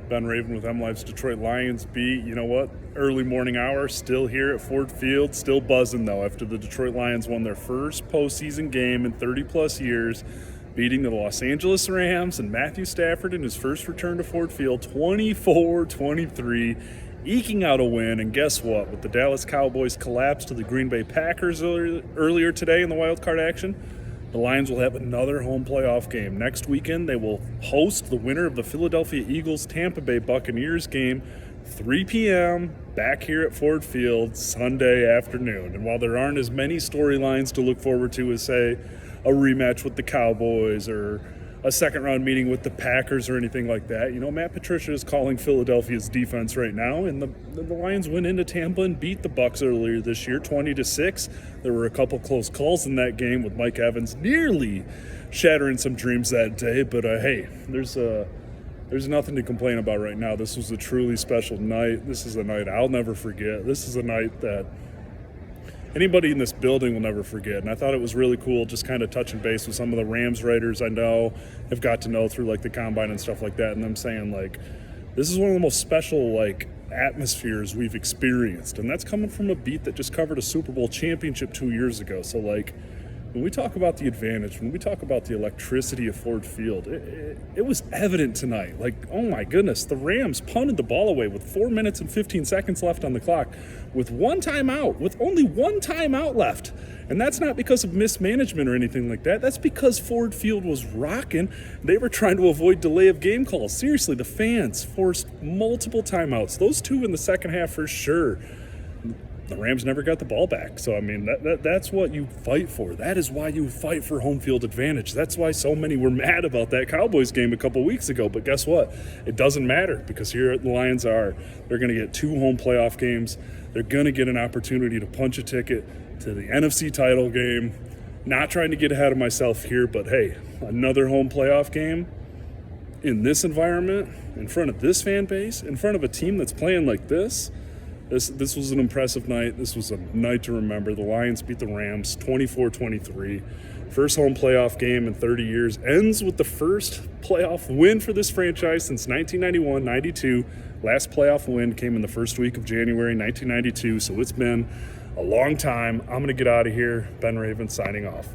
Ben Raven with MLive's Detroit Lions beat. You know what? Early morning hour, still here at Ford Field, still buzzing though after the Detroit Lions won their first postseason game in 30 plus years, beating the Los Angeles Rams and Matthew Stafford in his first return to Ford Field 24-23, eking out a win. And guess what? With the Dallas Cowboys collapse to the Green Bay Packers earlier today in the wild card action, the Lions will have another home playoff game. Next weekend, they will host the winner of the Philadelphia Eagles-Tampa Bay Buccaneers game, 3 p.m., back here at Ford Field, Sunday afternoon. And while there aren't as many storylines to look forward to as, say, a rematch with the Cowboys or a second-round meeting with the Packers or anything like that, you know, Matt Patricia is calling Philadelphia's defense right now, and the Lions went into Tampa and beat the Bucs earlier this year, 20-6. There were a couple close calls in that game with Mike Evans nearly shattering some dreams that day, but hey, there's nothing to complain about right now. This was a truly special night. This is a night I'll never forget. This is a night that anybody in this building will never forget. And I thought it was really cool just kind of touching base with some of the Rams writers I know, have got to know through like the combine and stuff like that, and them saying like, this is one of the most special like atmospheres we've experienced. And that's coming from a beat that just covered a Super Bowl championship 2 years ago. So like, when we talk about the advantage, when we talk about the electricity of Ford Field, it was evident tonight. Like, oh my goodness, the Rams punted the ball away with 4 minutes and 15 seconds left on the clock, with one timeout, with only one timeout left. And that's not because of mismanagement or anything like that. That's because Ford Field was rocking. They were trying to avoid delay of game calls. Seriously, the fans forced multiple timeouts. Those two in the second half for sure. The Rams never got the ball back. So, I mean, that's what you fight for. That is why you fight for home field advantage. That's why so many were mad about that Cowboys game a couple weeks ago. But guess what? It doesn't matter, because here the Lions are. They're going to get 2 home playoff games. They're going to get an opportunity to punch a ticket to the NFC title game. Not trying to get ahead of myself here, but hey, another home playoff game in this environment, in front of this fan base, in front of a team that's playing like this. This was an impressive night. This was a night to remember. The Lions beat the Rams 24-23. First home playoff game in 30 years. Ends with the first playoff win for this franchise since 1991-92. Last playoff win came in the first week of January 1992. So it's been a long time. I'm going to get out of here. Ben Raven signing off.